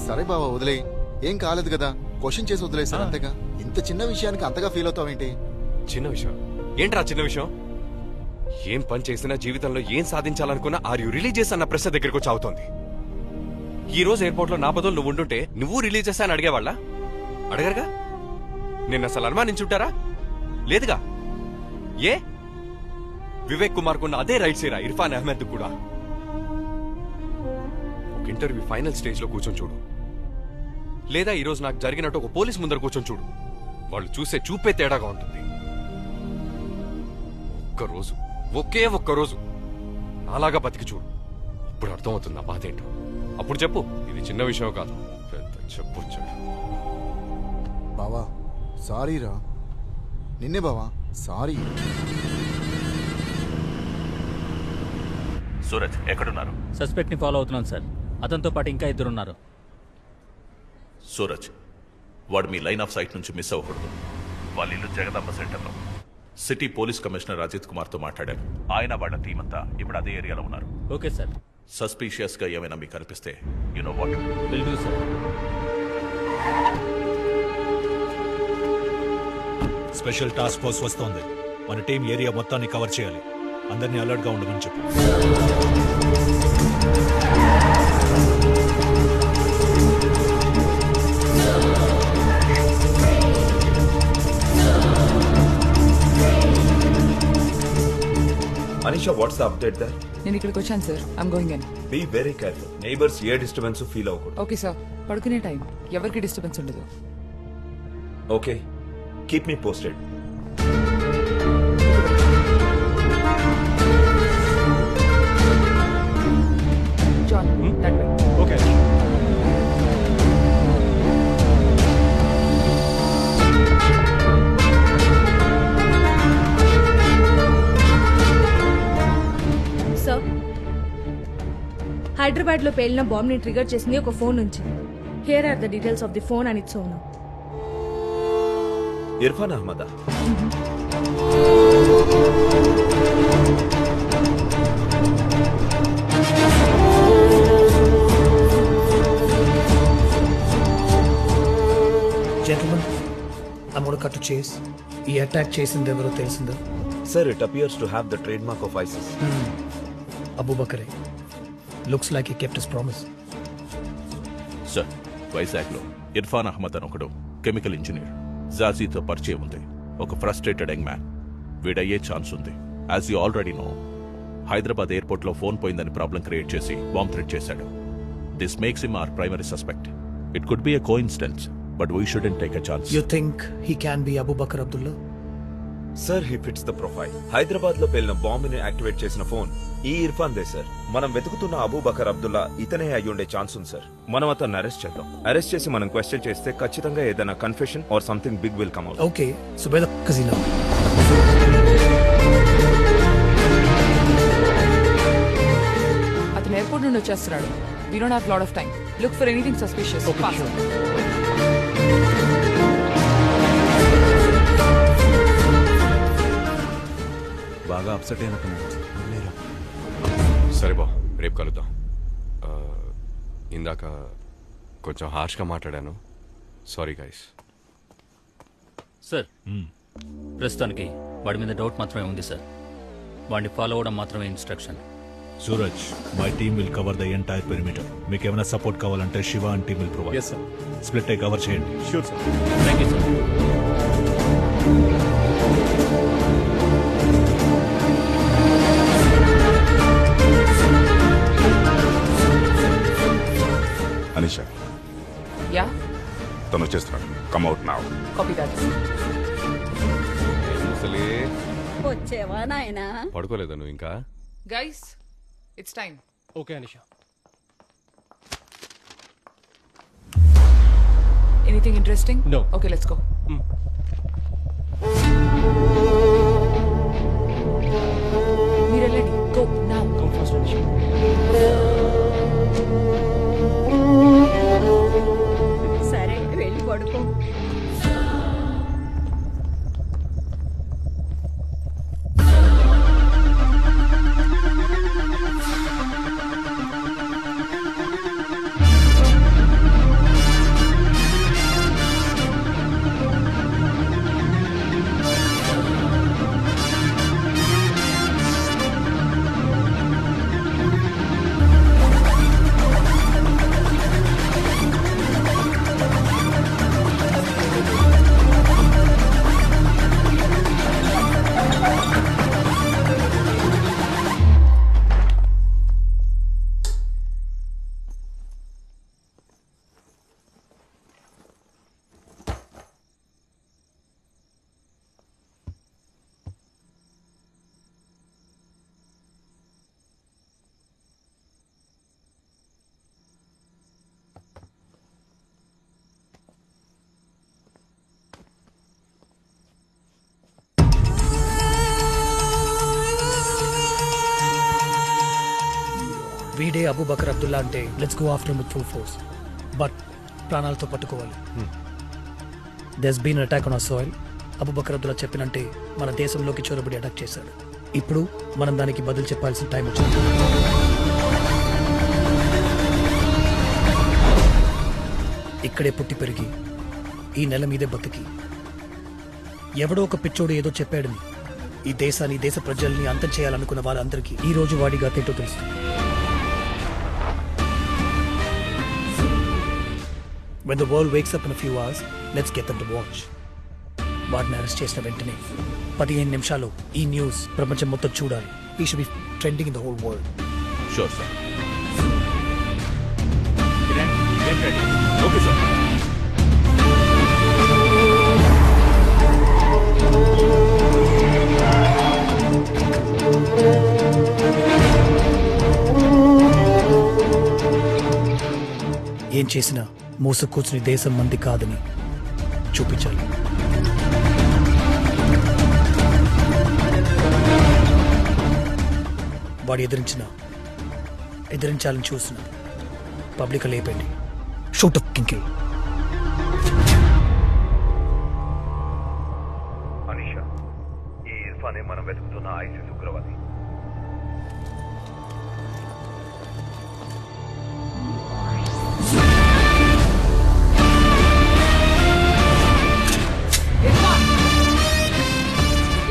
సరే బావా వదిలే, ఏం కాలేదు కదా, క్వశ్చన్ చేసి వదిలేసాను అంతేగా. ఇంత చిన్న విషయానికి అంతగా ఫీల్ అవుతావేంటి? చిన్న విషయం ఏంట్రా? చిన్న విషయం ఏం పని చేసినా జీవితంలో ఏం సాధించాలనుకున్నా ఆర్ యు రిలీజియస్ అన్న ప్రశ్న దగ్గరకు వచ్చి అవుతోంది. ఈ రోజు ఎయిర్పోర్ట్ లో నా బదులు నువ్వు ఉండుంటే నువ్వు రిలీజియస్ అని అడిగేవాళ్ళ? అడగరుగా. నిన్న అసలు అనుమానించుంటారా? లేదుగా. ఏ వివేక్ కుమార్ కున్న అదే రైట్స్ ఏరా ఇర్ఫాన్ అహ్మద్ కూడా. ఒక ఇంటర్వ్యూ ఫైనల్ స్టేజ్ లో కూర్చొని చూడు, లేదా ఈరోజు నాకు జరిగినట్టు ఒక పోలీస్ ముందర కూర్చొని చూడు, వాళ్ళు చూసే చూపే తేడాగా ఉంటుంది. ఒక్కరోజు, ఒకే ఒక్కరోజు నాలాగా బతికి చూడు, ఇప్పుడు అర్థమవుతుంది నా బాధ ఏంటో. అప్పుడు చెప్పు ఇది చిన్న విషయం కాదు, పెద్ద చెప్పొచ్చాడు. బావా సారీ రా, నిన్నే బావా సారీ. సూరజ్ ఎక్కడున్నారు? సస్పెక్ట్ ని ఫాలో అవుతున్నాను సార్. అతనితో పాటు ఇంకా ఇద్దరున్నారు. సూరజ్, వాడు మీ లైన్ ఆఫ్ సైట్ నుంచి మిస్ అవ్వకూడదు. వాళ్ళ ఇల్లు జగదాంబ సెంటర్లో. City police commissioner Ajith Kumar తో మాట్లాడారు. ఆయన వాళ్ళ టీం అంతా ఇప్పుడు అదే ఏరియాలో ఉన్నారు. Okay sir. సస్పీషియస్ గా ఏమైనా మీకు అనిపిస్తే you know what will do sir. Special task force వస్తోంది. మన టీం ఏరియా మొత్తాన్ని కవర్ చేయాలి. అందరినీ అలర్ట్ గా ఉండమని చెప్పు. Anisha, what's the update there? నేను ఇక్కడికి వచ్చాను sir. I'm going in. Be very careful. Neighbors ఏ డిస్టర్బెన్స్ ఫీల్ అవ్వకూడదు. Okay sir. పడుకునే టైం, ఎవరికి డిస్టర్బెన్స్ ఉండదు. Okay, keep me posted. John, that way. Okay. Sir, Hyderabad లో పేలిన బాంబ్ ని ట్రిగర్ చేసింది ఒక ఫోన్ నుంచి. Here are the details of the phone and its owner. Irfan అహ్మదా? Gentlemen, I'm going to cut to chase. ఈ అటాక్ చేసింది ఎవరో తెలిసిందా? Sir, it appears to have the trademark of ISIS. Abu Bakr. Looks like he kept his promise. Sir, Vizag లో ఇర్ఫాన్ అహ్మద్ అని ఒకడు chemical engineer. జాజీతో పరిచయం ఉంది. ఒక ఫ్రస్ట్రేటెడ్ యంగ్ మ్యాన్. వీడయ్యే ఛాన్స్ ఉంది. As you already know, Hyderabad airport లో ఫోన్ పోయిందని ప్రాబ్లం క్రియేట్ చేసి బాంబ్ థ్రెట్ చేశాడు. This makes him our primary suspect. It could be a coincidence, but we shouldn't take a chance. You think he can be Abu Bakr Abdullah? Sir, he fits the profile. Hyderabad లో పేలిన బాంబుని activate చేసిన phone ఈ Irfan they sir. మనం వెతుకుతున్న Abu Bakr Abdullah ఇతనే అయి ఉండే chance ఉంది sir. మనం అతన్ని అరెస్ట్ చేద్దాం. అరెస్ట్ చేసి మనం క్వశ్చన్ చేస్తే ఖచ్చితంగా ఏదైనా confession or something big will come out. Okay, so by the casino. అతను ఎయిర్పోర్ట్ నుండి వచ్చేస్తున్నాడు. We don't have lot of time. Look for anything suspicious. Fast. బాగా అప్సెట్ అయినట్టు. సరే బా, రేపు కలుద్దాం. ఇందాక కొంచెం హార్ష్గా మాట్లాడాను, సారీ గైస్. సార్, ప్రస్తుతానికి వాడి మీద డౌట్ మాత్రమే ఉంది సార్. వాడిని ఫాలో అవడం మాత్రమే instruction. Suraj, my team will cover the entire perimeter. మీకు ఏమైనా సపోర్ట్ కావాలంటే Shiva and team will provide. Yes sir. Split అయి కవర్ చేయండి. Sure sir. Thank you sir. Anisha, yeah, తను వచ్చేస్తున్నాడు. Come out now. Copy that. అసలే వచ్చేవా నాయనా? పడుకోలేదా నువ్వు ఇంకా? Guys, it's time. Okay Anisha. Anything interesting? No. Okay, let's go. మీరు వెళ్ళండి. Go now. Come first, Anisha. సరే, వెళ్ళి పడుకో. వీడే అబూబకర్ అబ్దుల్లా అంటే let's go after with full force. But ప్రాణాలతో పట్టుకోవాలి. There's been attack on our soil. Abubakar Abdullah చెప్పినంటే మన దేశంలోకి చొరబడి అటాక్ చేశాడు. ఇప్పుడు మనం దానికి బదులు చెప్పాల్సిన టైం వచ్చింది. ఇక్కడే పుట్టి పెరిగి ఈ నెల మీదే బతికి ఎవడో ఒక పిచ్చోడు ఏదో చెప్పాడని ఈ దేశాన్ని దేశ ప్రజల్ని అంతం చేయాలనుకున్న వాళ్ళందరికీ ఈ రోజు వాడి గతేంటో తెలుసు. When the world wakes up in a few hours, let's get them to watch. వాడిని అరెస్ట్ చేసిన వెంటనే 15 నిమిషాలు ఈ న్యూస్ ప్రపంచం మొత్తం చూడాలి. He should be trending in the whole world. Sure sir. Okay sir. ఏం చేసినా మోసు కూర్చుని దేశం మంది కాదని చూపించాలి. వాడు ఎదిరించాలని చూసిన పబ్లిక్ లేపండి. Shoot up కింకిల్. అనిషా, ఈ ఇర్ఫానే మనం వెతుకుతున్న ఐసిస్ ఉగ్రవాది.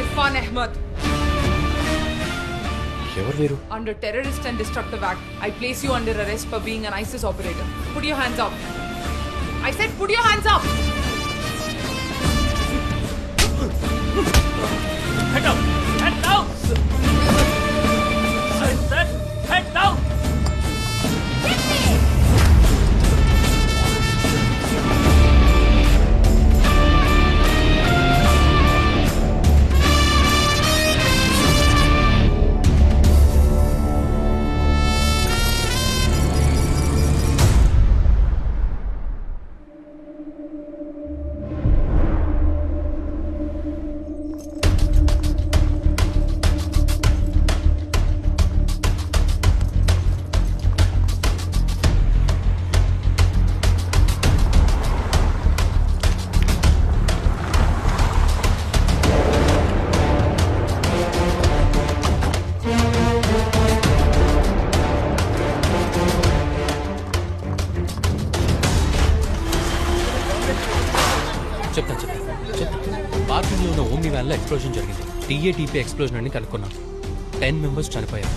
Irfan Ahmed. ఎవరు మీరు? Under Terrorist and Destructive Act, I place you under arrest for being an ISIS operator. Put your hands up. I said put your hands up. Head down! Head down! I said head down! పార్కింగ్లో ఉన్న omni వ్యాన్లో explosion జరిగింది. టీఏటీపీ explosion అని కనుక్కున్నాం. 10 members చనిపోయారు.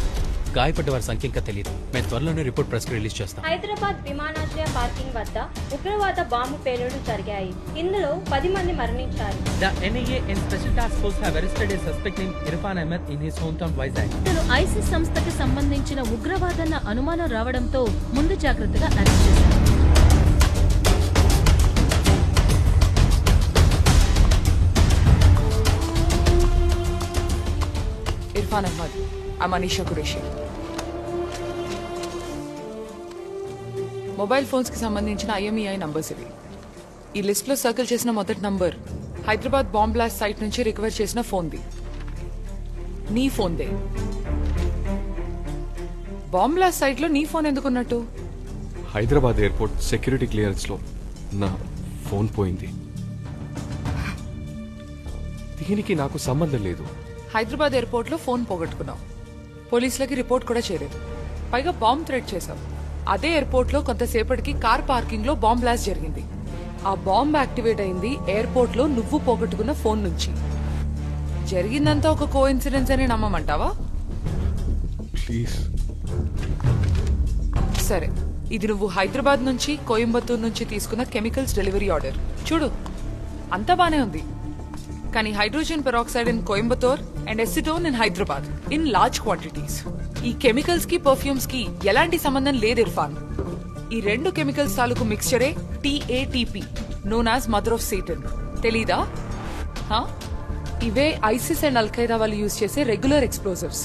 గాయపడ్డ వారి సంఖ్య ఇంకా తెలియదు. మేము త్వరలోనే రిపోర్ట్ ప్రెస్ రిలీజ్ చేస్తాం. హైదరాబాద్ విమానాశ్రయ పార్కింగ్ వద్ద ఉగ్రవాద బాంబు పేలుళ్లు జరిగాయి. ఇందులో 10 మంది మరణించారు. The NIA and Special Task Force have arrested a suspect named Irfan Ahmed in his hometown Vizag. ఇతను ఐసిస్ సంస్థకి సంబంధించిన ఉగ్రవాదన్న అనుమానం రావడంతో ముందు జాగ్రత్తగా అరెస్ట్ చేశారు. Irfan Ahmed. I'm Anisha Qureshi. Mobile phones కి సంబంధించిన IMEI నంబర్స్ ఇవి. ఈ లిస్ట్ లో సర్కిల్ చేసిన మొదటి number Hyderabad bomb blast site నుంచి రికవర్ చేసిన ఫోన్ది. నీ ఫోన్దే. బాంబ్ బ్లాస్ట్ సైట్ లో నీ ఫోన్ ఎందుకున్నట్టు? హైదరాబాద్ ఎయిర్పోర్ట్ సెక్యూరిటీ క్లియరెన్స్ లో నా ఫోన్ పోయింది. దీనికి నాకు సంబంధం లేదు. హైదరాబాద్ ఎయిర్పోర్ట్ లో ఫోన్ పోగొట్టుకున్నావు. పోలీసులకి రిపోర్ట్ కూడా చేయలేదు. పైగా బాంబ్ థ్రెట్ చేశావు. అదే ఎయిర్పోర్ట్ లో కొంతసేపటికి కార్ పార్కింగ్ లో బాంబ్ బ్లాస్ట్ జరిగింది. ఆ బాంబ్ యాక్టివేట్ అయింది ఎయిర్పోర్ట్ లో నువ్వు పోగొట్టుకున్న ఫోన్ నుంచి. జరిగిందంతా ఒక కోఇన్సిడెన్స్ అని నమ్మమంటావా? ప్లీజ్. సరే, ఇది నువ్వు హైదరాబాద్ నుంచి కోయంబత్తూర్ నుంచి తీసుకున్న కెమికల్స్ డెలివరీ ఆర్డర్. చూడు, అంతా బానే ఉంది. కానీ hydrogen peroxide in Coimbatore and acetone in Hyderabad in large quantities. ఈ కెమికల్స్ కి పర్ఫ్యూమ్స్ కి ఎలాంటి సంబంధం లేదు ఇర్ఫాన్. ఈ రెండు కెమికల్స్ తాలూకు మిక్స్చరే TATP, known as mother of Satan. తెలీదా? ఇవే ఐసిస్ అండ్ అల్ఖైదా వాళ్ళు యూజ్ చేసే రెగ్యులర్ ఎక్స్ప్లోజివ్స్.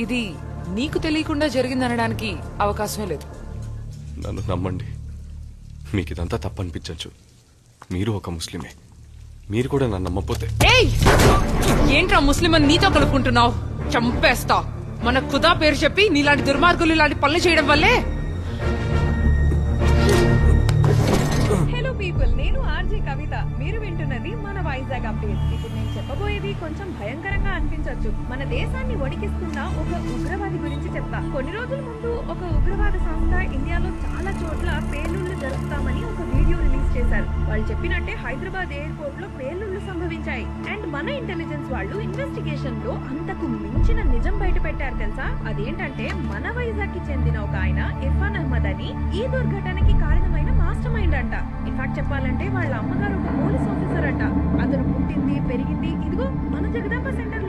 ఇది నీకు తెలియకుండా జరిగిందనడానికి అవకాశమే లేదు. నన్ను నమ్మండి, మీకు ఇదంతా తప్పనిపించచ్చు. మీరు ఒక ముస్లిమే. మీరు కూడా నన్ను నమ్మపోతే. ఏంట్రా ముస్లిం అని నీతో కలుపుకుంటున్నావు? చంపేస్తా. మన ఖుదా పేరు చెప్పి నీలాంటి దుర్మార్గులు ఇలాంటి పనులు చేయడం వల్లే. హలో పీపుల్, నేను ఆర్జే కవిత. మీరు వింటున్నది మన వైజాగ్ అప్డేట్. ఇప్పుడు నేను చెప్పబోయేది కొంచెం భయంకరంగా అనిపించవచ్చు. మన దేశాన్ని వణికిస్తున్న ఒక ఉగ్రవాది గురించి చెప్తా. కొన్ని రోజుల ముందు ఒక ఉగ్రవాద సంస్థ ఇండియాలో చాలా చోట్ల పేలుళ్లు జరుపుతామని ఒక వీడియో రిలీజ్ చేశారు. వాళ్ళు చెప్పినట్టే హైదరాబాద్ ఎయిర్పోర్ట్ లో పేలుళ్లు సంభవించాయి. అండ్ మన ఇంటెలిజెన్స్ వాళ్ళు ఇన్వెస్టిగేషన్ లో అంతకు మించిన నిజం బయట పెట్టారు తెలుసా? అదేంటంటే మన వైజాగ్ కి చెందిన ఒక ఆయన ఇర్ఫాన్ అహ్మద్ అని ఈ దుర్ఘటనకి కారణమైన మాస్టర్ మైండ్ అంట. ఇన్ఫాక్ట్ చెప్పాలంటే వాళ్ళ అమ్మగారు ఒక పోలీస్ ఆఫీసర్ అంట. అతను పుట్టింది పెరిగింది ఇదిగో మన జగదాంబ సెంటర్